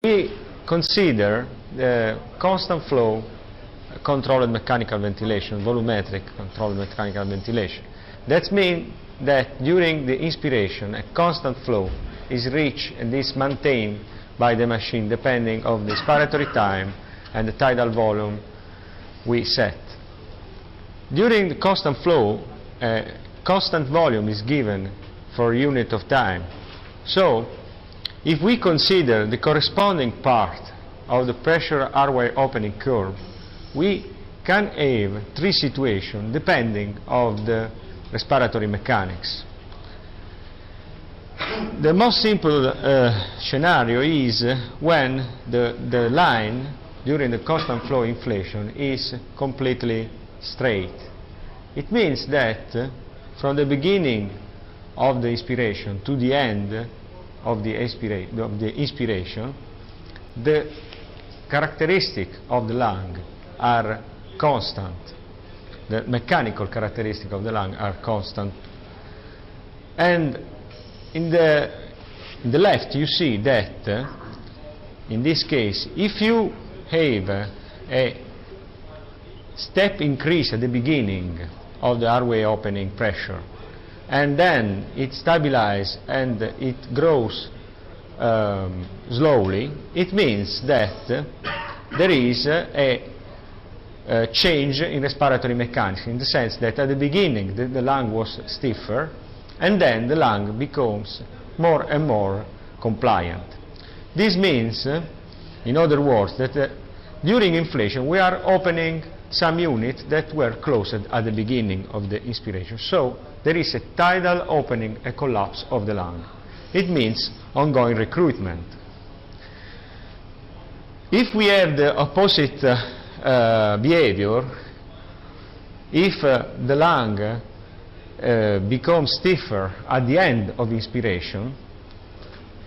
We consider the constant flow controlled mechanical ventilation, volumetric controlled mechanical ventilation. That means that during the inspiration a constant flow is reached and is maintained by the machine depending on the inspiratory time and the tidal volume we set. During the constant flow, constant volume is given for unit of time. So if we consider the corresponding part of the pressure airway opening curve, we can have three situations depending on the respiratory mechanics. The most simple scenario is when the line during the constant flow inflation is completely straight. It means that from the beginning of the inspiration to the end of the inspiration, the characteristics of the lung are constant. The mechanical characteristics of the lung are constant. And in the left you see that in this case, if you have a step increase at the beginning of the airway opening pressure, and then it stabilizes and it grows slowly, it means that there is a change in respiratory mechanics, in the sense that at the beginning the lung was stiffer, and then the lung becomes more and more compliant. This means, in other words, that during inflation we are opening some units that were closed at the beginning of the inspiration. So there is a tidal opening, a collapse of the lung. It means ongoing recruitment. If we have the opposite behavior, if the lung becomes stiffer at the end of inspiration,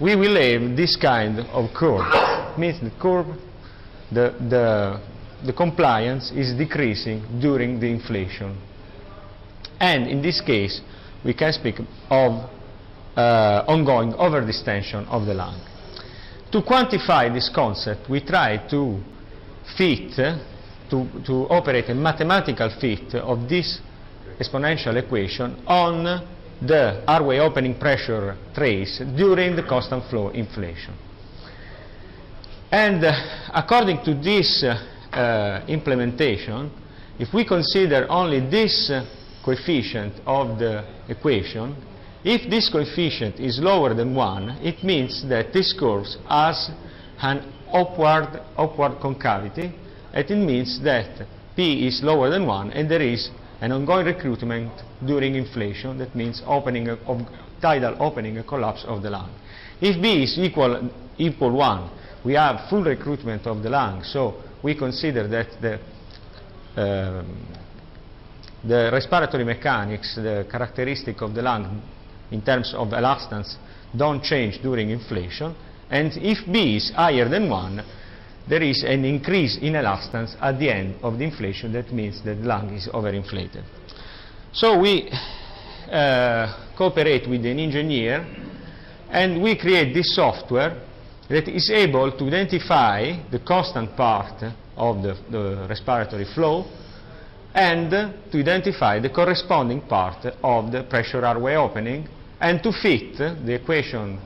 we will have this kind of curve. It means the curve, the compliance is decreasing during the inflation. And in this case, we can speak of ongoing overdistension of the lung. To quantify this concept, we try to fit, to operate a mathematical fit of this exponential equation on the airway opening pressure trace during the constant flow inflation. And according to this implementation, if we consider only this coefficient of the equation, if this coefficient is lower than 1, it means that this curve has an upward concavity, and it means that P is lower than 1 and there is an ongoing recruitment during inflation. That means tidal opening and collapse of the lung. If B is equal 1, we have full recruitment of the lung, so we consider that the respiratory mechanics, the characteristic of the lung in terms of elastance don't change during inflation, and if B is higher than 1, there is an increase in elastance at the end of the inflation. That means that the lung is overinflated. So we cooperate with an engineer and we create this software that is able to identify the constant part of the respiratory flow and to identify the corresponding part of the pressure airway opening, and to fit the equation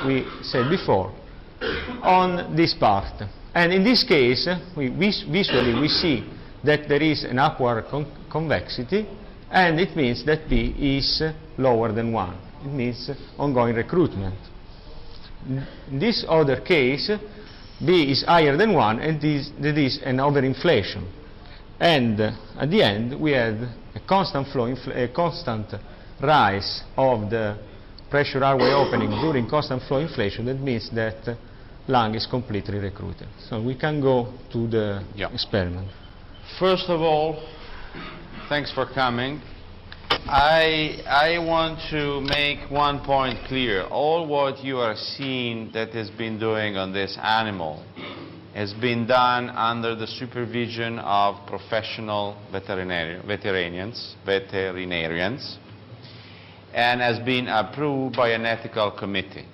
we said before on this part. And in this case, visually we see that there is an upward convexity, and it means that P is lower than 1. It means ongoing recruitment. In this other case, B is higher than 1, and that is an overinflation. And at the end, we had a constant flow, a constant rise of the pressure airway opening during constant flow inflation. That means that lung is completely recruited. So we can go to the experiment. First of all, thanks for coming. I want to make one point clear. All what you are seeing that has been doing on this animal has been done under the supervision of professional veterinarians, and has been approved by an ethical committee.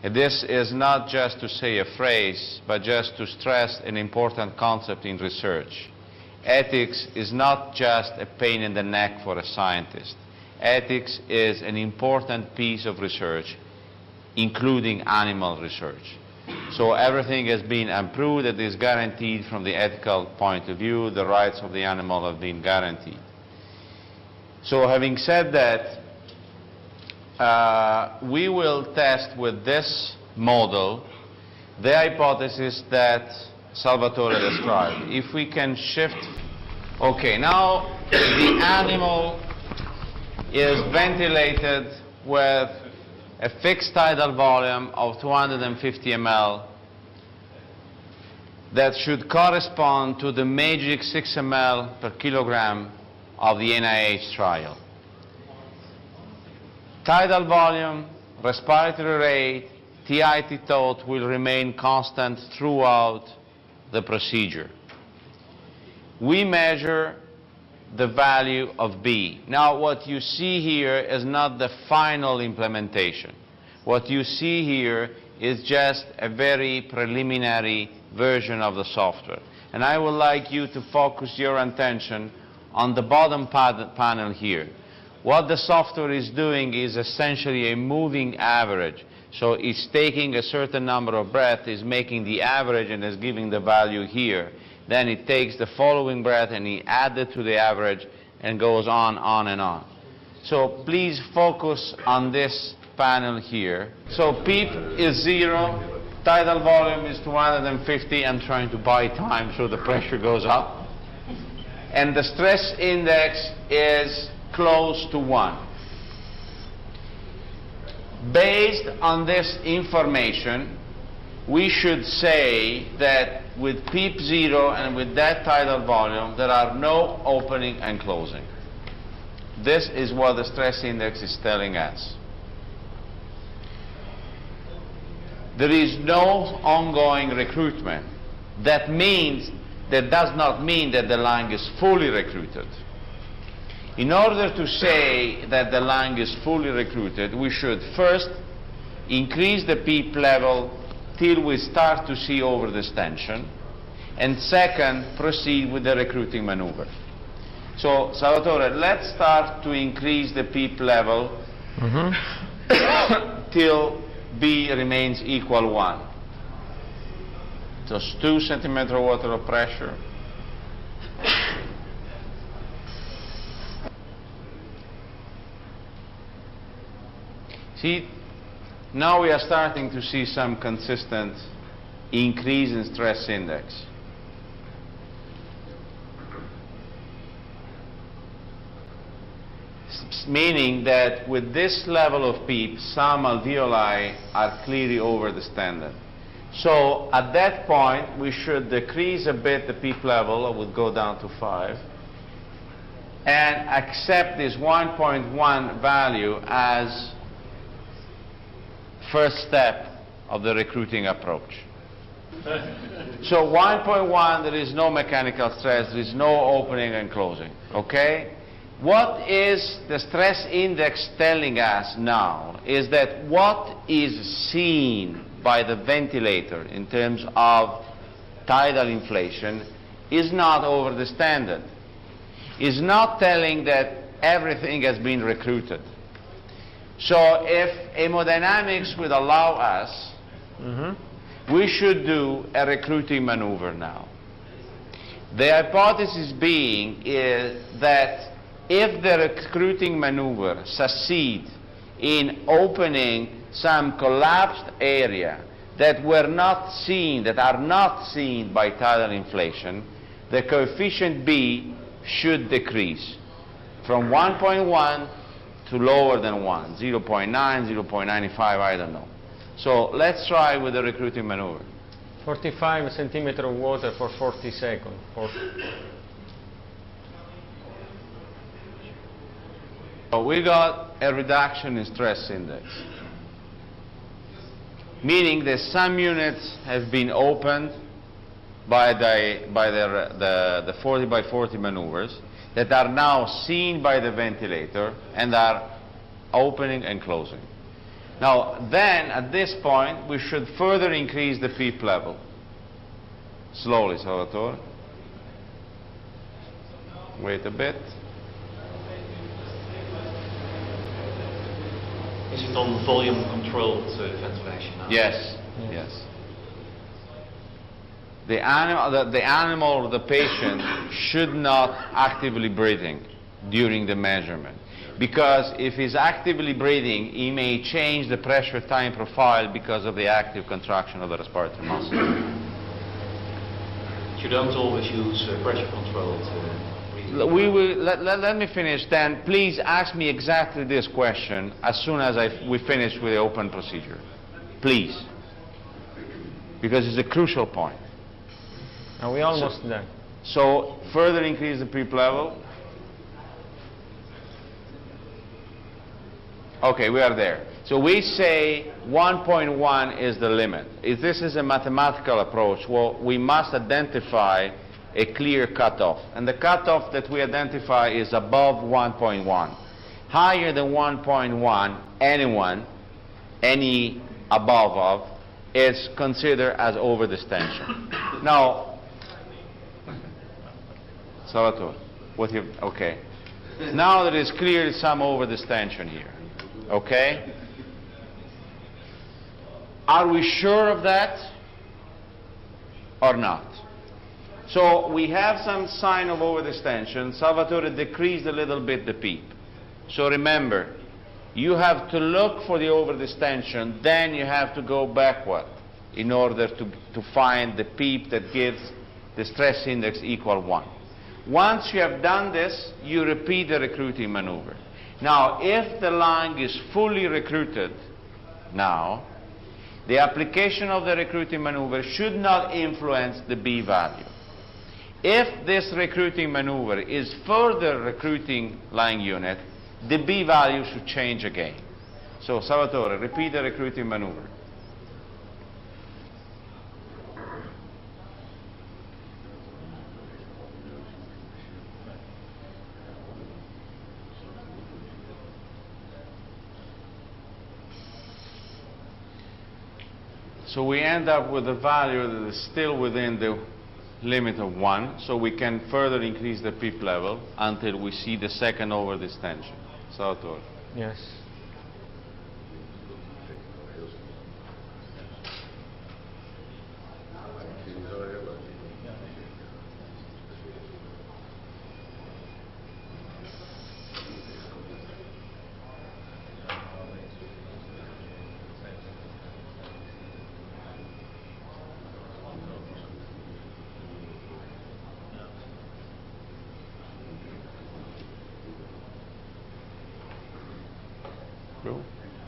And this is not just to say a phrase, but just to stress an important concept in research. Ethics is not just a pain in the neck for a scientist. Ethics is an important piece of research, including animal research. So everything has been approved that is guaranteed from the ethical point of view. The rights of the animal have been guaranteed. So having said that, we will test with this model the hypothesis that Salvatore described. If we can shift, okay, now the animal is ventilated with a fixed tidal volume of 250 ml that should correspond to the magic 6 ml per kilogram of the NIH trial. Tidal volume, respiratory rate, TI tot will remain constant throughout the procedure. We measure the value of B. Now what you see here is not the final implementation. What you see here is just a very preliminary version of the software. And I would like you to focus your attention on the bottom panel here. What the software is doing is essentially a moving average. So it's taking a certain number of breaths, is making the average, and is giving the value here. Then it takes the following breath and it adds it to the average and goes on and on. So please focus on this panel here. So PEEP is 0, tidal volume is 250. I'm trying to buy time so the pressure goes up. And the stress index is close to 1. Based on this information, we should say that with PEEP 0 and with that tidal volume, there are no opening and closing. This is what the stress index is telling us. There is no ongoing recruitment. That does not mean that the lung is fully recruited. In order to say that the lung is fully recruited, we should first increase the PEEP level till we start to see overdistension, and second, proceed with the recruiting maneuver. So, Salvatore, let's start to increase the PEEP level till B remains equal 1. So 2 centimeters of water of pressure. See, now we are starting to see some consistent increase in stress index. Meaning that with this level of PEEP, some alveoli are clearly over the standard. So at that point, we should decrease a bit the PEEP level. I would go down to 5. And accept this 1.1 value as first step of the recruiting approach. So 1.1, there is no mechanical stress, there is no opening and closing, okay? What is the stress index telling us now is that what is seen by the ventilator in terms of tidal inflation is not over the standard. Is not telling that everything has been recruited. So if hemodynamics would allow us, we should do a recruiting maneuver now. The hypothesis being is that if the recruiting maneuver succeeds in opening some collapsed area that are not seen by tidal inflation, the coefficient B should decrease from 1.1 to lower than 1, 0.9, 0.95, I don't know. So let's try with the recruiting maneuver. 45 centimeters of water for 40 seconds. So we got a reduction in stress index, meaning that some units have been opened by the 40 by 40 maneuvers that are now seen by the ventilator and are opening and closing. Now, then, at this point, we should further increase the PEEP level. Slowly, Salvatore. Wait a bit. Is it on volume controlled ventilation now? Yes, yes. The animal or the patient should not actively breathing during the measurement. Because if he's actively breathing, he may change the pressure time profile because of the active contraction of the respiratory muscle. You don't always use pressure controlled breathing. We will, let me finish, then please ask me exactly this question as soon as we finish with the open procedure. Please. Because it's a crucial point. Are we almost there? So further increase the PEEP level. Okay, we are there. So we say 1.1 is the limit. If this is a mathematical approach, well, we must identify a clear cutoff. And the cutoff that we identify is above 1.1. Higher than 1.1, any above of, is considered as overdistension. Now, Salvatore, okay. Now that it's clear some overdistension here. Okay? Are we sure of that or not? So we have some sign of overdistension. Salvatore decreased a little bit the PEEP. So remember, you have to look for the overdistension, then you have to go backward in order to find the PEEP that gives the stress index equal 1. Once you have done this, you repeat the recruiting maneuver. Now, if the lung is fully recruited now, the application of the recruiting maneuver should not influence the B value. If this recruiting maneuver is further recruiting lung unit, the B value should change again. So, Salvatore, repeat the recruiting maneuver. So we end up with a value that is still within the limit of 1, so we can further increase the PEEP level until we see the second overdistension. Salvatore. Yes.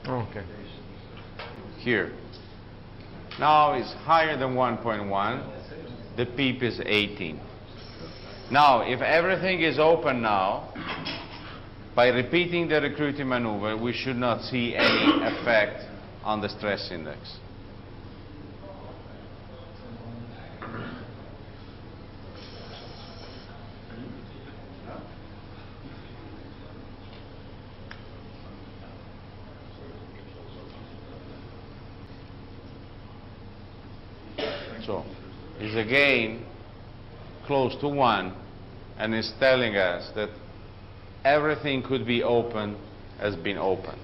Okay. Here. Now it's higher than 1.1. The PEEP is 18. Now, if everything is open now, by repeating the recruiting maneuver, we should not see any effect on the stress index. So, is again close to 1 and is telling us that everything could be open has been open.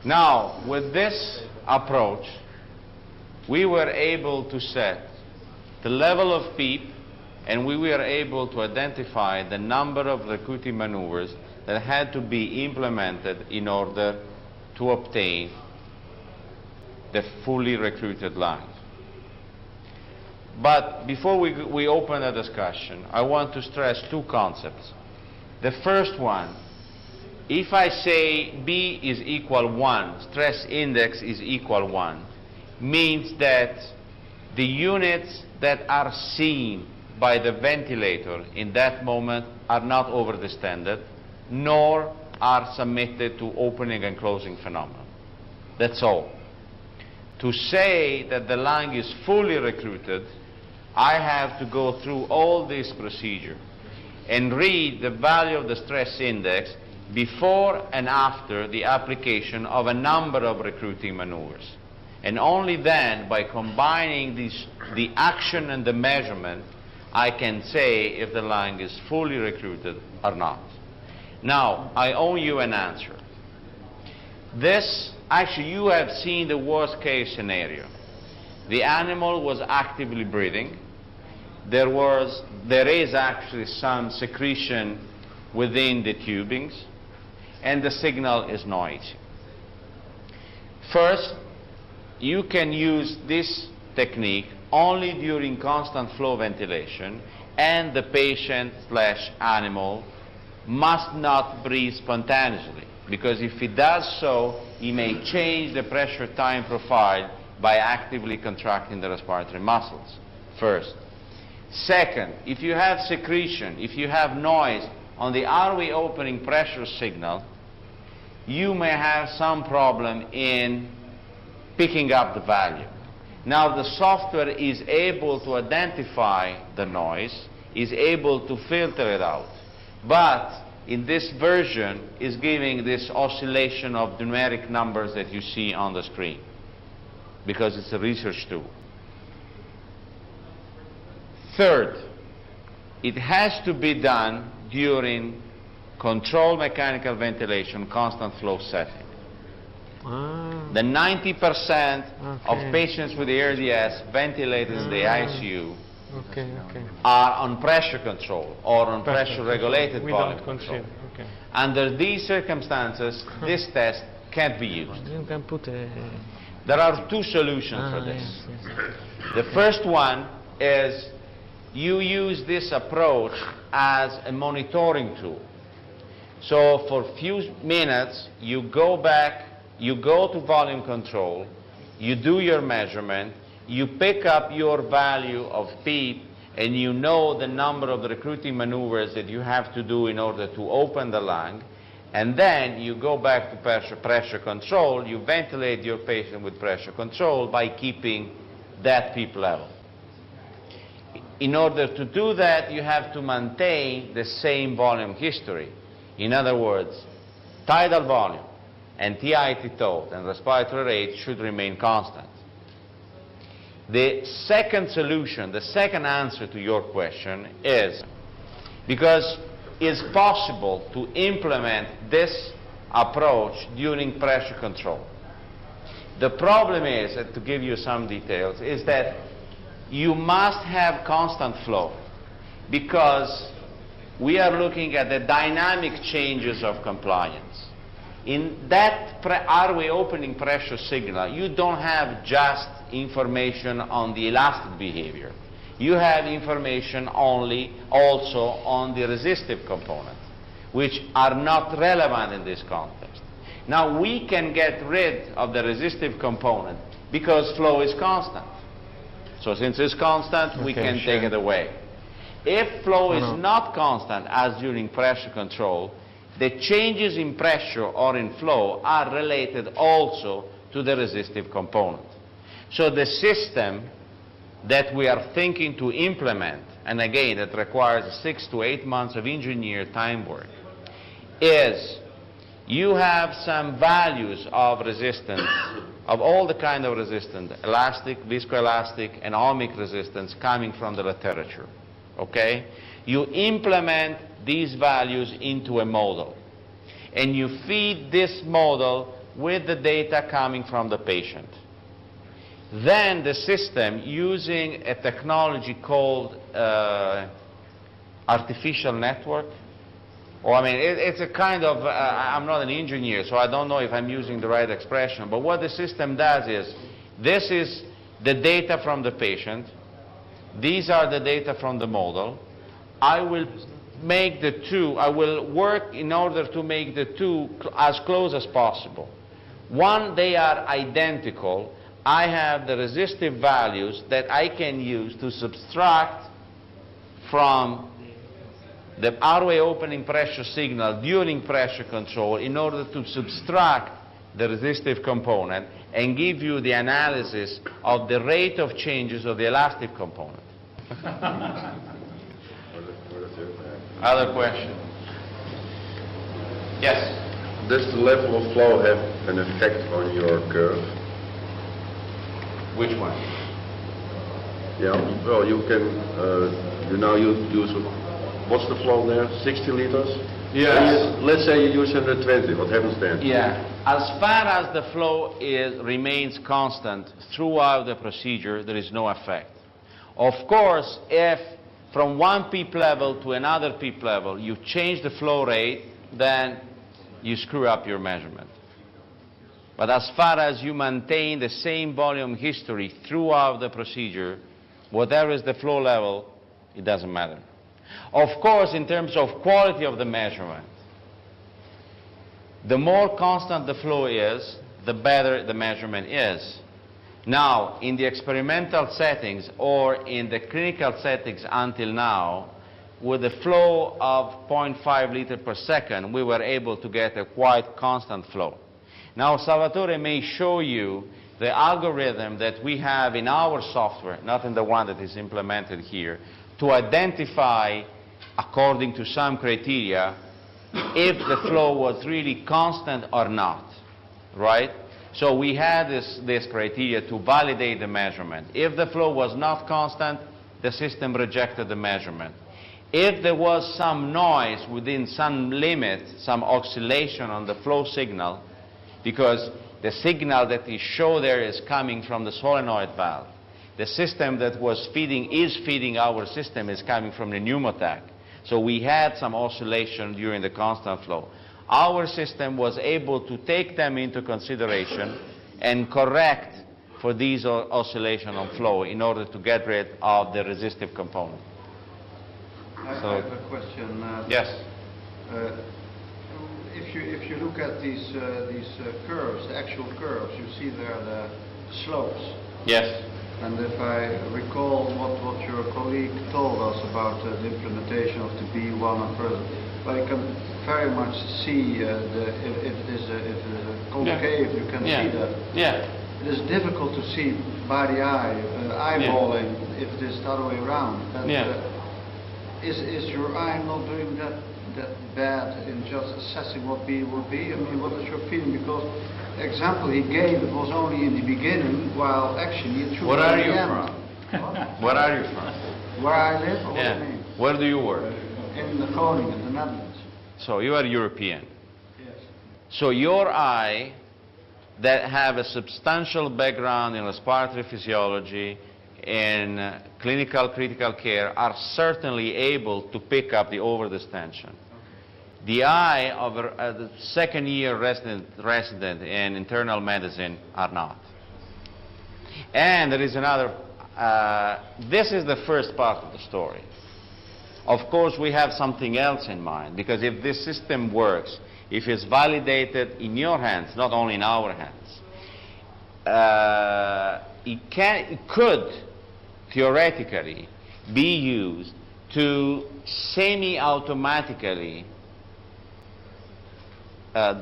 Now, with this approach, we were able to set the level of PEEP, and we were able to identify the number of recruiting maneuvers that had to be implemented in order to obtain the fully recruited lung. But before we open the discussion, I want to stress two concepts. The first one, if I say B is equal 1, stress index is equal 1, means that the units that are seen by the ventilator in that moment are not overdistended, nor are submitted to opening and closing phenomena. That's all. To say that the lung is fully recruited, I have to go through all this procedure and read the value of the stress index before and after the application of a number of recruiting maneuvers. And only then, by combining the action and the measurement, I can say if the lung is fully recruited or not. Now, I owe you an answer. Actually, you have seen the worst case scenario. The animal was actively breathing. There is actually some secretion within the tubings, and the signal is noisy. First, you can use this technique only during constant flow ventilation, and the patient/animal must not breathe spontaneously, because if he does so, he may change the pressure time profile by actively contracting the respiratory muscles, first. Second, if you have secretion, if you have noise on the airway opening pressure signal, you may have some problem in picking up the value. Now, the software is able to identify the noise, is able to filter it out, but in this version is giving this oscillation of numeric numbers that you see on the screen, because it's a research tool. Third, it has to be done during controlled mechanical ventilation, constant flow setting. The 90% of patients with ARDS ventilated in the ICU are on pressure control or on pressure regulated volume control. Under these circumstances, this test can't be used. There are two solutions for this. The first one is you use this approach as a monitoring tool. So for a few minutes, you go back, you go to volume control, you do your measurement, you pick up your value of PEEP, and you know the number of the recruiting maneuvers that you have to do in order to open the lung, and then you go back to pressure control, you ventilate your patient with pressure control by keeping that PEEP level. In order to do that, you have to maintain the same volume history. In other words, tidal volume and TIT total and respiratory rate should remain constant. The second solution, the second answer to your question is, because it's possible to implement this approach during pressure control. The problem is, to give you some details, is that you must have constant flow, because we are looking at the dynamic changes of compliance. In that airway opening pressure signal, you don't have just information on the elastic behavior. You have information also on the resistive component, which are not relevant in this context. Now, we can get rid of the resistive component because flow is constant. So since it's constant, we can take it away. If flow is not constant, as during pressure control, the changes in pressure or in flow are related also to the resistive component. So the system that we are thinking to implement, and again, it requires 6 to 8 months of engineer time work, is you have some values of resistance, of all the kind of resistance, elastic, viscoelastic, and ohmic resistance coming from the literature, okay? You implement these values into a model, and you feed this model with the data coming from the patient. Then the system, using a technology called artificial network, or I mean, it's a kind of, I'm not an engineer, so I don't know if I'm using the right expression, but what the system does is, this is the data from the patient, these are the data from the model. I will make the two, I will work in order to make the two as close as possible. When they are identical, I have the resistive values that I can use to subtract from the airway opening pressure signal during pressure control in order to subtract the resistive component and give you the analysis of the rate of changes of the elastic component. Other question? Yes. Does the level of flow have an effect on your curve? Which one? Yeah, well, you can, you now use, what's the flow there, 60 liters? Yes. Let's say you use 120, what happens then? Yeah. As far as the flow remains constant throughout the procedure, there is no effect. Of course, if from one PEEP level to another PEEP level you change the flow rate, then you screw up your measurement. But as far as you maintain the same volume history throughout the procedure, whatever is the flow level, it doesn't matter. Of course, in terms of quality of the measurement, the more constant the flow is, the better the measurement is. Now, in the experimental settings or in the clinical settings until now, with a flow of 0.5 liter per second, we were able to get a quite constant flow. Now, Salvatore may show you the algorithm that we have in our software, not in the one that is implemented here, to identify, according to some criteria, if the flow was really constant or not, right? So we had this criteria to validate the measurement. If the flow was not constant, the system rejected the measurement. If there was some noise within some limit, some oscillation on the flow signal, because the signal that is shown there is coming from the solenoid valve, the system that is feeding our system is coming from the pneumotach. So we had some oscillation during the constant flow. Our system was able to take them into consideration and correct for these oscillation on flow in order to get rid of the resistive component. I have a question. Yes. If you look at these curves, the actual curves, you see there the slopes. Yes. And if I recall what your colleague told us about the implementation of the B1 and further, I can very much see if it is a concave, you can see that. Yeah. It is difficult to see by the eye, eyeballing, if it is the other way around. And, is your eye not doing that bad in just assessing what B would be? I mean, what is your feeling? Because the example he gave, it was only in the beginning, while actually it should be Where are in you the end. from? Where are you from? Where I live, or what do you Yeah. mean? Where do you work? In the Groningen, the Netherlands. So you are European. Yes. So your eye, that have a substantial background in respiratory physiology, in clinical critical care, are certainly able to pick up the overdistension. The eye of a second-year resident in internal medicine are not. And there is another, this is the first part of the story. Of course, we have something else in mind, because if this system works, if it's validated in your hands, not only in our hands, it could theoretically be used to semi-automatically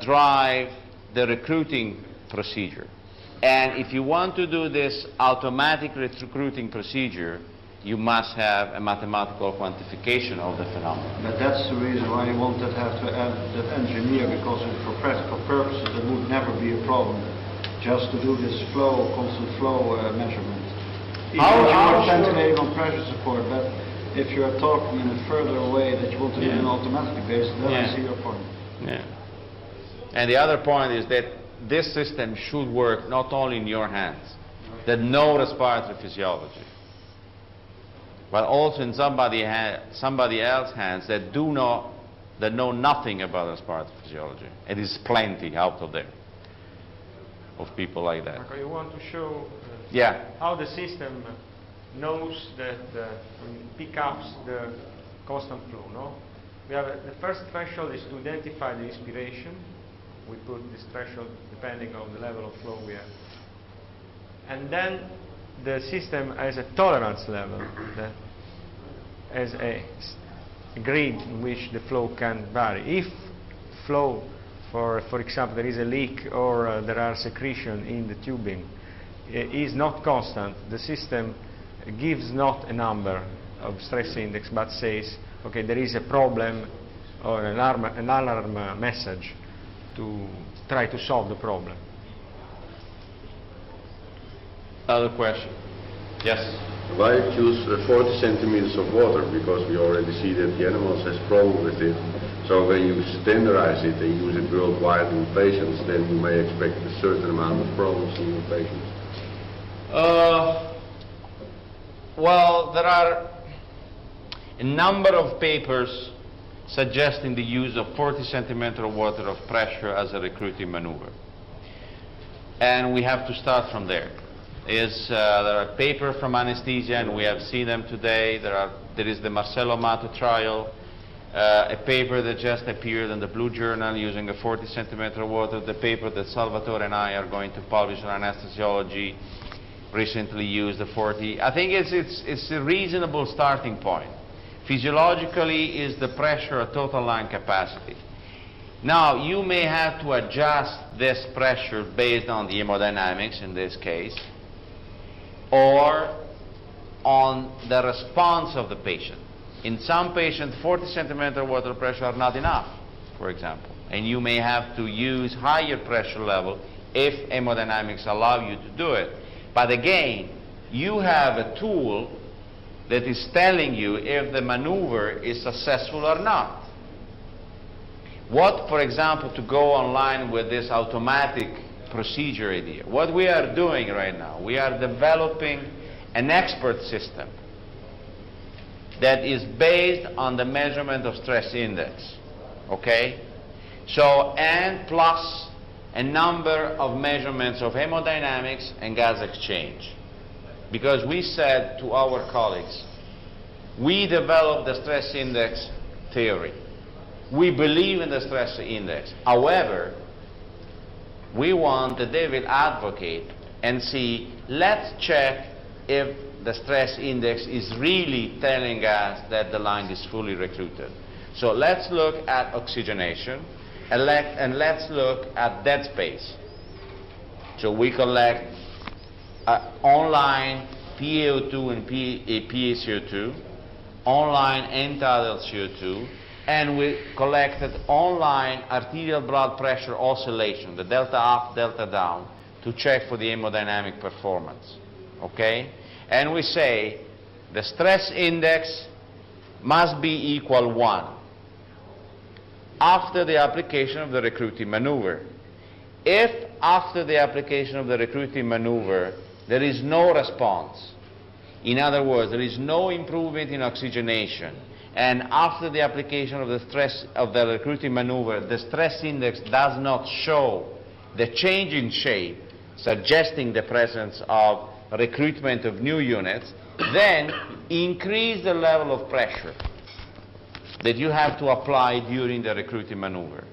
drive the recruiting procedure. And if you want to do this automatic recruiting procedure, you must have a mathematical quantification of the phenomenon. But that's the reason why you want to have to add that engineer, because for practical purposes it would never be a problem just to do this flow, constant flow measurement. How Ventilating on pressure support, but if you are talking in a further way that you want to do it on an automatic basis, then I see your point. Yeah. And the other point is that this system should work not only in your hands, that know respiratory physiology, but also in somebody else's hands that know nothing about respiratory physiology. It is plenty out there of people like that. Marko, you want to show how the system knows that pick up the constant flow, no? We have the first threshold is to identify the inspiration. We put this threshold depending on the level of flow we have. And then the system has a tolerance level that has a grid in which the flow can vary. If flow, for example, there is a leak or there are secretion in the tubing, is not constant, the system gives not a number of stress index, but says, okay, there is a problem or an alarm message to try to solve the problem. Other question? Yes? Why choose 40 centimeters of water? Because we already see that the animals has problem with it. So when you standardize it and use it worldwide in patients, then you may expect a certain amount of problems in your patients. Well, there are a number of papers suggesting the use of 40 centimeter of water of pressure as a recruiting maneuver. And we have to start from there. There are papers from anesthesia, and we have seen them today. There is the Marcello Mato trial, a paper that just appeared in the Blue Journal using a 40 centimeter of water, the paper that Salvatore and I are going to publish on anesthesiology recently used the 40. I think it's a reasonable starting point. Physiologically, is the pressure a total lung capacity? Now, you may have to adjust this pressure based on the hemodynamics in this case, or on the response of the patient. In some patients, 40 centimeter water pressure are not enough, for example, and you may have to use higher pressure level if hemodynamics allow you to do it. But again, you have a tool that is telling you if the maneuver is successful or not. What, for example, to go online with this automatic procedure idea, what we are doing right now, we are developing an expert system that is based on the measurement of stress index, okay? So, and plus a number of measurements of hemodynamics and gas exchange. Because we said to our colleagues, we developed the stress index theory. We believe in the stress index. However, we want the devil advocate and see, let's check if the stress index is really telling us that the lung is fully recruited. So let's look at oxygenation, and let's look at dead space. So we collect online PaO2 and PaCO2, online end-tidal CO2, and we collected online arterial blood pressure oscillation, the delta up, delta down, to check for the hemodynamic performance, okay? And we say the stress index must be equal 1 after the application of the recruiting maneuver. If after the application of the recruiting maneuver there is no response, in other words, there is no improvement in oxygenation, and after the application of the recruiting maneuver, the stress index does not show the change in shape, suggesting the presence of recruitment of new units, then increase the level of pressure that you have to apply during the recruiting maneuver.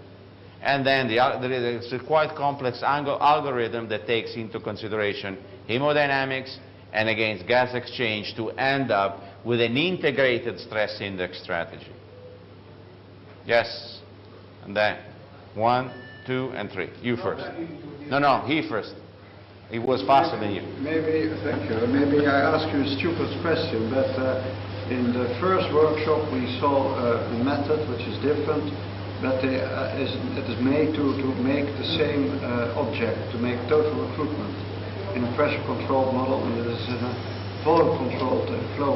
And then there is a quite complex algorithm that takes into consideration hemodynamics and against gas exchange to end up with an integrated stress index strategy. Yes? And then 1, 2, and 3. You first. No, he first. He was faster than you. Maybe, thank you. Maybe I ask you a stupid question, but in the first workshop we saw a method which is different, but it is made to make the same object, to make total recruitment in a pressure controlled model, and it is in a volume controlled flow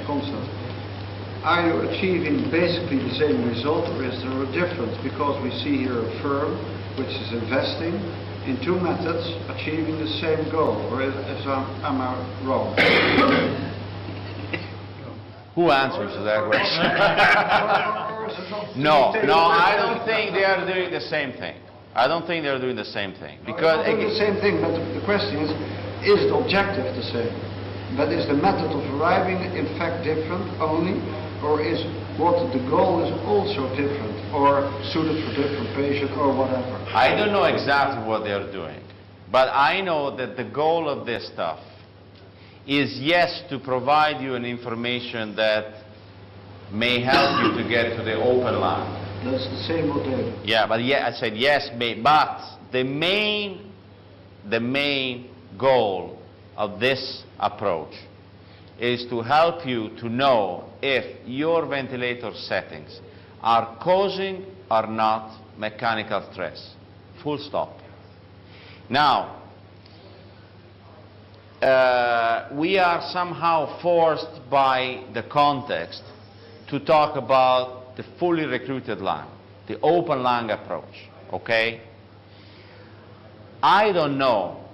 constant. Are you achieving basically the same result, or is there a difference? Because we see here a firm which is investing in two methods achieving the same goal, or am I wrong? Who answers to that question? No, I don't think they are doing the same thing. I don't think they're doing the same thing. Because doing the same thing, but the question is the objective the same? But is the method of arriving in fact different only, or is what the goal is also different, or suited for different patients, or whatever? I don't know exactly what they are doing, but I know that the goal of this stuff is, yes, to provide you an information that may help you to get to the open line. That's the same what they do. Yeah, but I said yes, but the main goal of this approach is to help you to know if your ventilator settings are causing or not mechanical stress. Full stop. Now, we are somehow forced by the context to talk about the fully recruited lung, the open lung approach, okay? I don't know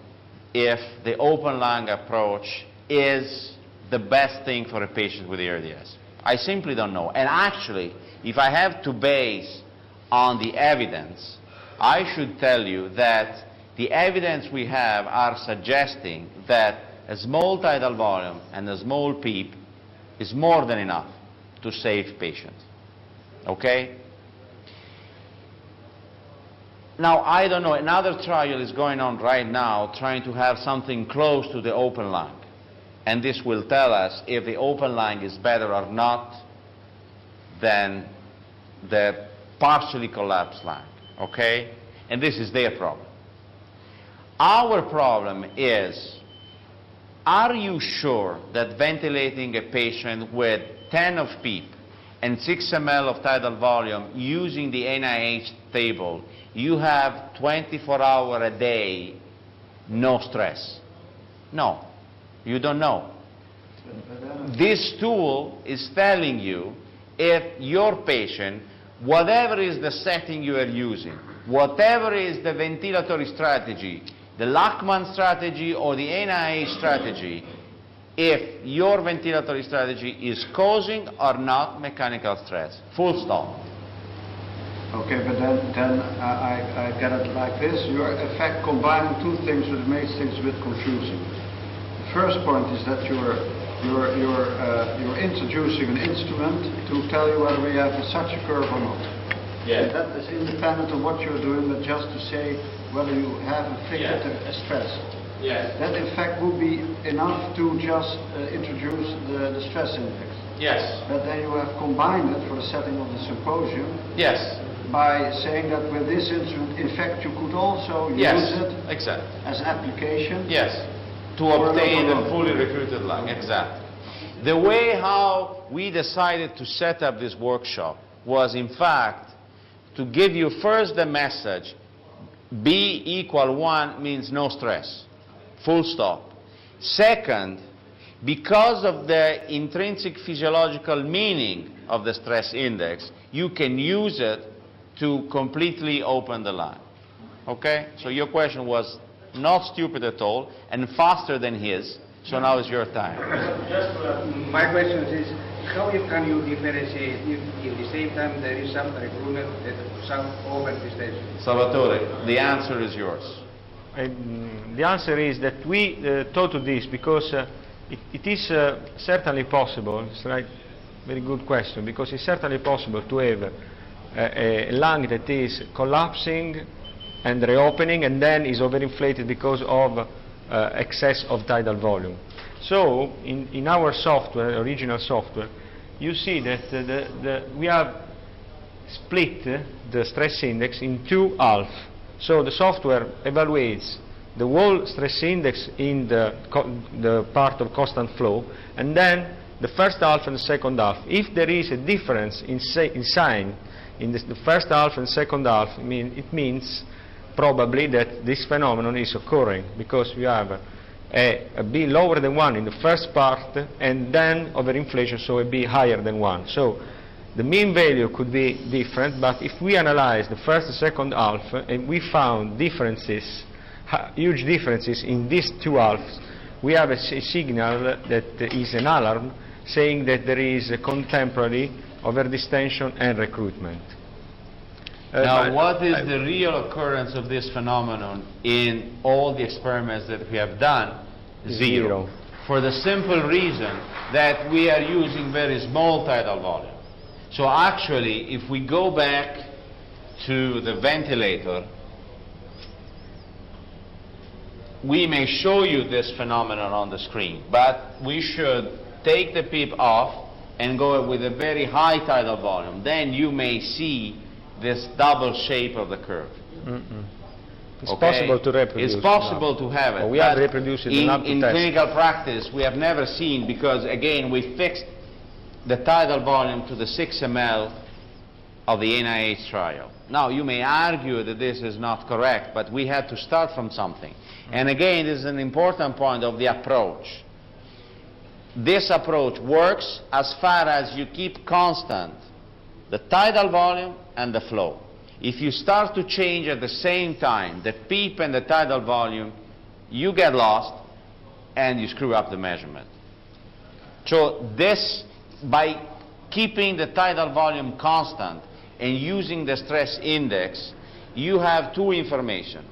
if the open lung approach is the best thing for a patient with ARDS. I simply don't know. And actually, if I have to base on the evidence, I should tell you that the evidence we have are suggesting that a small tidal volume and a small PEEP is more than enough to save patients. Okay? Now, I don't know, another trial is going on right now trying to have something close to the open lung. And this will tell us if the open lung is better or not than the partially collapsed lung. Okay? And this is their problem. Our problem is, are you sure that ventilating a patient with 10 of PEEP and 6 ml of tidal volume using the NIH table, you have 24 hours a day, no stress? No, you don't know. This tool is telling you if your patient, whatever is the setting you are using, whatever is the ventilatory strategy, the Lachman strategy or the NIH strategy, if your ventilatory strategy is causing or not mechanical stress. Full stop. Okay, but then I get it like this. You're in fact combining two things which makes things a bit confusing. The first point is that you're introducing an instrument to tell you whether we have such a curve or not. Yes. That is independent of what you're doing, but just to say whether you have inflicted a stress. Yes. That in fact would be enough to just introduce the stress index. Yes. But then you have combined it for the setting of the symposium. Yes. By saying that with this instrument, in fact, you could also use it exactly. as an application. Yes. To obtain a fully recruited lung. Exactly. The way how we decided to set up this workshop was, in fact, to give you first the message, B equal 1 means no stress. Full stop. Second, because of the intrinsic physiological meaning of the stress index, you can use it to completely open the lung. Okay? So your question was not stupid at all and faster than his. So now is your time. My question is, how can you differentiate if in the same time there is some recruitment and some overfistation? Salvatore, the answer is yours. The answer is that we thought of this because it is certainly possible. It's a very good question, because it's certainly possible to have a lung that is collapsing and reopening and then is overinflated because of excess of tidal volume. So in our software, original software, you see that we have split the stress index in two halves. So the software evaluates the whole stress index in the part of constant flow, and then the first half and the second half. If there is a difference in sign in the first half and second half, it means probably that this phenomenon is occurring, because we have a B lower than 1 in the first part and then overinflation, so a B higher than 1. So the mean value could be different, but if we analyze the first and second half and we found differences, huge differences in these two halves, we have a signal that is an alarm saying that there is a contemporary overdistension and recruitment. Now, what is the real occurrence of this phenomenon in all the experiments that we have done? Zero. For the simple reason that we are using very small tidal volume. So actually, if we go back to the ventilator, we may show you this phenomenon on the screen, but we should take the PEEP off and go with a very high tidal volume. Then you may see this double shape of the curve. It's possible to reproduce. It's possible to have it. Well, we have reproduced it in clinical practice. We have never seen, because again we fixed the tidal volume to the 6 ml of the NIH trial. Now, you may argue that this is not correct, but we had to start from something. And again, this is an important point of the approach. This approach works as far as you keep constant the tidal volume and the flow. If you start to change at the same time the PEEP and the tidal volume, you get lost and you screw up the measurement. So this, by keeping the tidal volume constant and using the stress index, you have two information.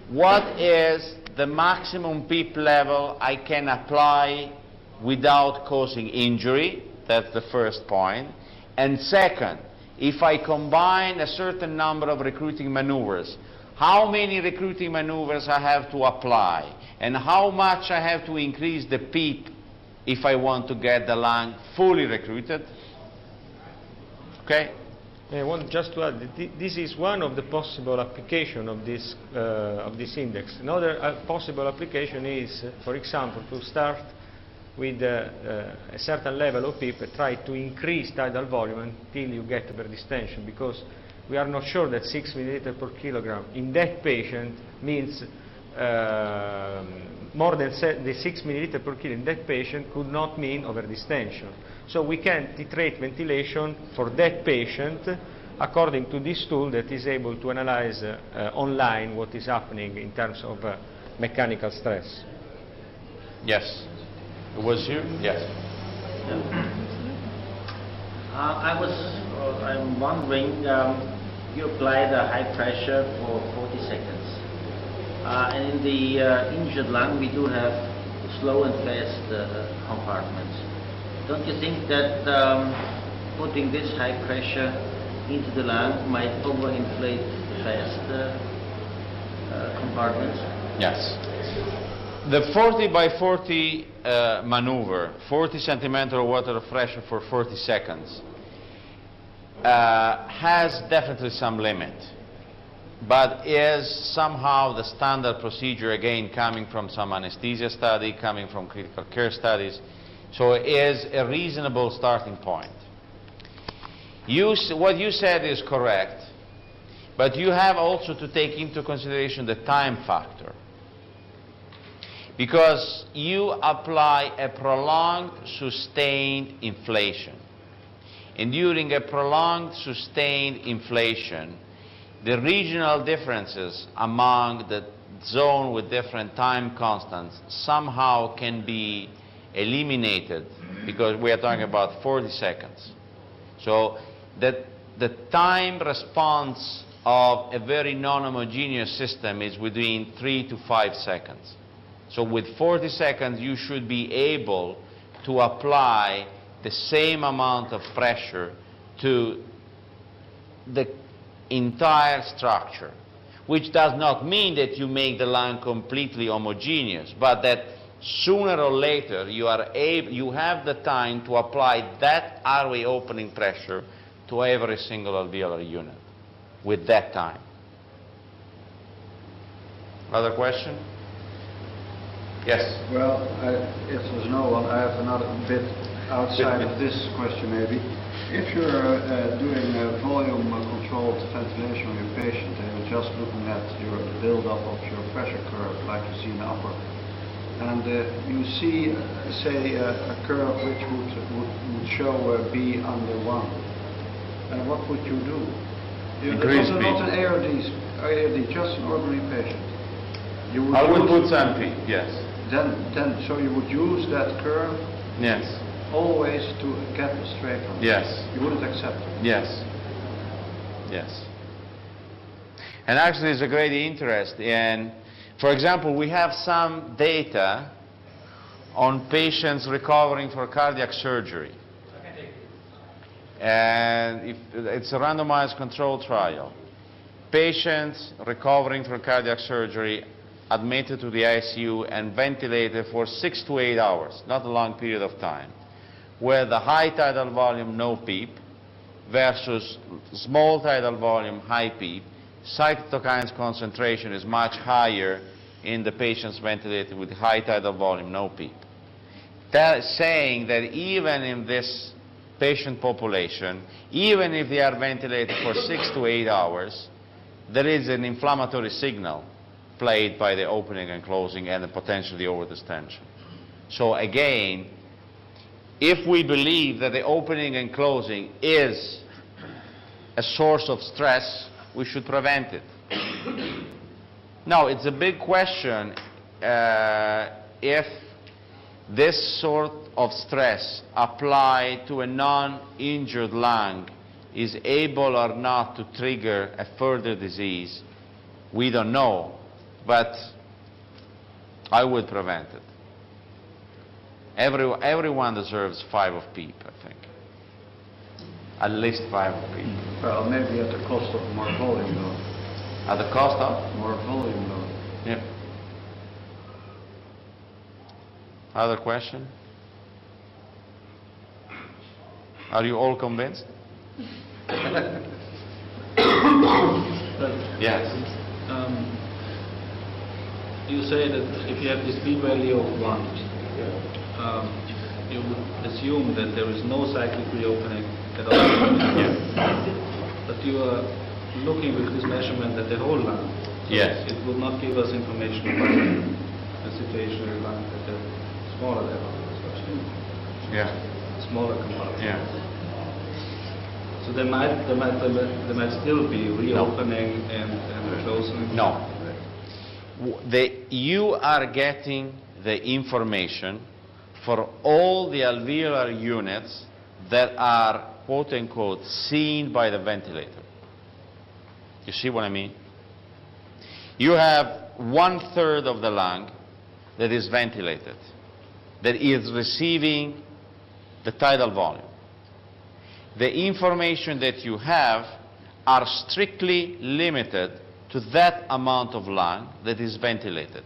What is the maximum PEEP level I can apply without causing injury? That's the first point. And second, if I combine a certain number of recruiting maneuvers, how many recruiting maneuvers I have to apply, and how much I have to increase the PEEP if I want to get the lung fully recruited. Okay? I want just to add that this is one of the possible application of this index. Another possible application is, for example, to start with a certain level of PEEP, try to increase tidal volume until you get over distension, because we are not sure that 6 milliliters per kilogram in that patient means more than the 6 milliliters per kilo in that patient could not mean over distension. So we can titrate ventilation for that patient according to this tool that is able to analyze online what is happening in terms of mechanical stress. Yes. It was you? Yes. I'm wondering, you apply the high pressure for 40 seconds. And in the injured lung, we do have slow and fast compartments. Don't you think that putting this high pressure into the lung might overinflate fast compartments? Yes. The 40 by 40 maneuver, 40 centimeter of water pressure for 40 seconds, has definitely some limit, but is somehow the standard procedure, again coming from some anesthesia study, coming from critical care studies, so it is a reasonable starting point. What you said is correct, but you have also to take into consideration the time factor, because you apply a prolonged sustained inflation. And during a prolonged sustained inflation, the regional differences among the zone with different time constants somehow can be eliminated, because we are talking about 40 seconds. So that the time response of a very non-homogeneous system is between 3 to 5 seconds. So with 40 seconds, you should be able to apply the same amount of pressure to the entire structure, which does not mean that you make the lung completely homogeneous, but that sooner or later you have the time to apply that airway opening pressure to every single alveolar unit with that time. Other question? Yes. Well, if there's no one, I have another bit outside of this question maybe. If you're doing volume-controlled ventilation on your patient and you're just looking at your build-up of your pressure curve like you see in the upper, and you see, say, a curve which would show B under 1, and what would you do? Increase B. Not an ARD, just an ordinary patient. I would put some P, yes. Then, so you would use that curve? Yes. Always to get a straight line? Yes. You wouldn't accept it? Yes. Yes. And actually there's a great interest in, for example, we have some data on patients recovering for cardiac surgery. And it's a randomized controlled trial. Patients recovering from cardiac surgery admitted to the ICU and ventilated for 6 to 8 hours, not a long period of time, with the high tidal volume, no PEEP, versus small tidal volume, high PEEP. Cytokines concentration is much higher in the patients ventilated with high tidal volume, no PEEP. That is saying that even in this patient population, even if they are ventilated for 6 to 8 hours, there is an inflammatory signal played by the opening and closing and potentially overdistension. So again, if we believe that the opening and closing is a source of stress, we should prevent it. Now, it's a big question if this sort of stress applied to a non-injured lung is able or not to trigger a further disease. We don't know, but I would prevent it. Everyone deserves 5 of PEEP, I think. At least 5 of PEEP. Well, maybe at the cost of more volume, though. At the cost of? More volume, though. Yeah. Other question? Are you all convinced? Yes. You say that if you have this p-value of 1, you would assume that there is no cyclic reopening at all. Yeah. But you are looking with this measurement at the whole lung. So Yes. it will not give us information about the situation in the lung at the smaller level, Yeah. smaller compartment. Yeah. So there might still be reopening and closing. No. You are getting the information for all the alveolar units that are, quote unquote, seen by the ventilator. You see what I mean? You have 1/3 of the lung that is ventilated, that is receiving the tidal volume. The information that you have are strictly limited to that amount of lung that is ventilated.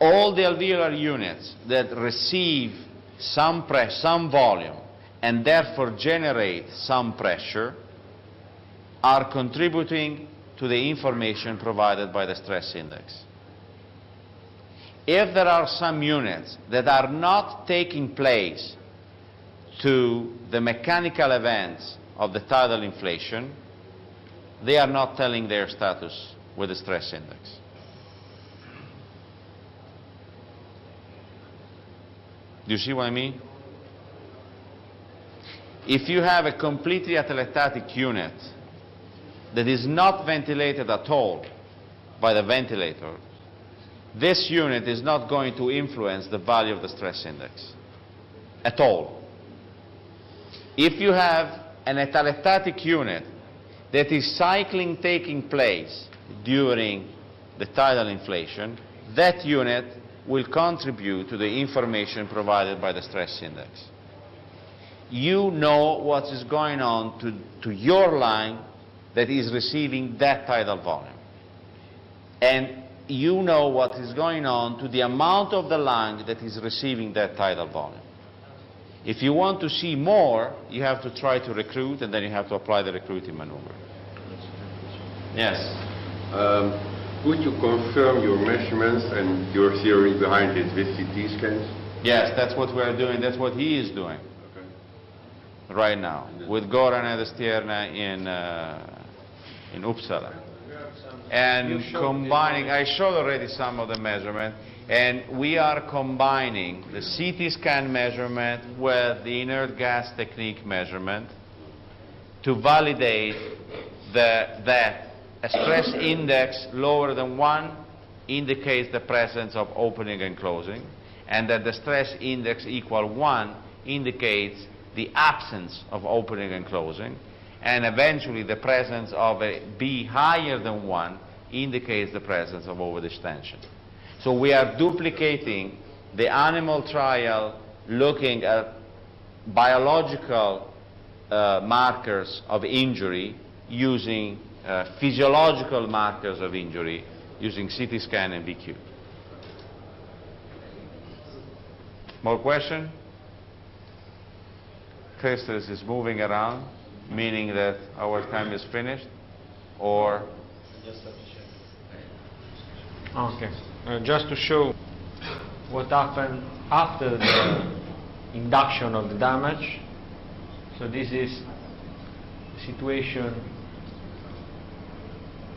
All the alveolar units that receive some volume and therefore generate some pressure are contributing to the information provided by the stress index. If there are some units that are not taking place to the mechanical events of the tidal inflation, they are not telling their status with the stress index. Do you see what I mean? If you have a completely atelectatic unit that is not ventilated at all by the ventilator, this unit is not going to influence the value of the stress index at all. If you have an atelectatic unit that is cycling taking place during the tidal inflation, that unit will contribute to the information provided by the stress index. You know what is going on to your lung that is receiving that tidal volume. And you know what is going on to the amount of the lung that is receiving that tidal volume. If you want to see more, you have to try to recruit, and then you have to apply the recruiting maneuver. Yes? Would you confirm your measurements and your theory behind it with CT scans? Yes, that's what we are doing. That's what he is doing right now with Goran Edestierna in Uppsala. And combining, I showed already some of the measurement, and we are combining the CT scan measurement with the inert gas technique measurement to validate that a stress index lower than 1 indicates the presence of opening and closing, and that the stress index equal 1 indicates the absence of opening and closing, and eventually the presence of a B higher than 1 indicates the presence of overdistension. So we are duplicating the animal trial looking at biological markers of injury using physiological markers of injury using CT scan and VQ. More question? Christus is moving around, meaning that our time is finished, or? Okay. Just to show what happened after the induction of the damage. So this is the situation,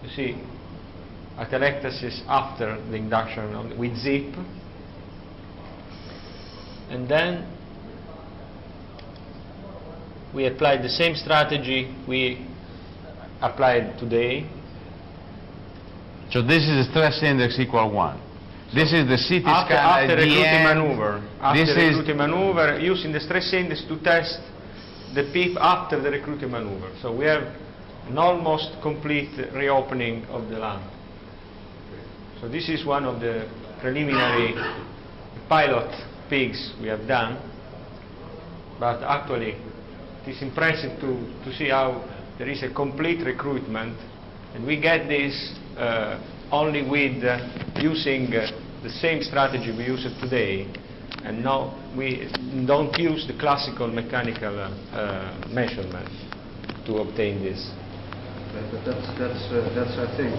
you see, atelectasis after the induction with zip. And then we applied the same strategy we applied today. So this is a stress index equal 1. This is the CT scan After at the recruiting end. maneuver. After This recruiting maneuver, using the stress index to test the PIP after the recruiting maneuver. So we have an almost complete reopening of the lung. So this is one of the preliminary pilot pigs we have done. But actually, it is impressive to see how there is a complete recruitment. And we get this only with using the same strategy we used today, and now we don't use the classical mechanical measurement to obtain this. But that's I think,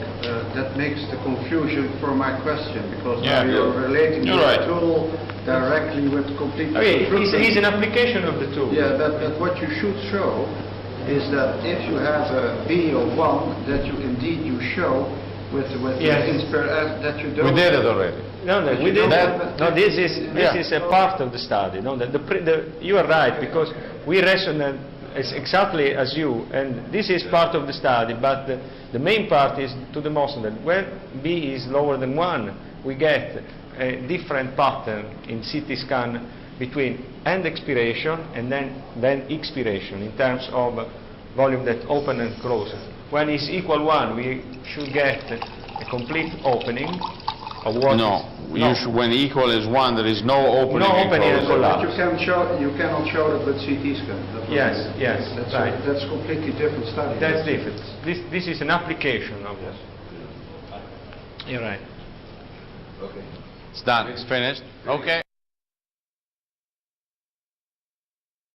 that makes the confusion for my question, because Yeah, now you're relating you're the right. tool directly with complete Okay, recruitment. it's an application of the tool. Yeah, but what you should show is that if you have a B of 1, that you indeed show with Yes. that you don't. We did it already. No, we didn't. No, this Yeah. is a part of the study. No, you are right, because we resonate exactly as you, and this is part of the study. But the main part is to demonstrate that when B is lower than 1, we get a different pattern in CT scan between end expiration and then expiration in terms of volume that open and close. When it's equal 1, we should get a complete opening of what No, when equal is 1, there is no opening. No and opening and closing. collapse. But you cannot show that with CT scan. That's what Yes, I mean. yes, That's right. That's a completely different study. That's different. This is an application of this. You're right. It's done, it's finished. Okay.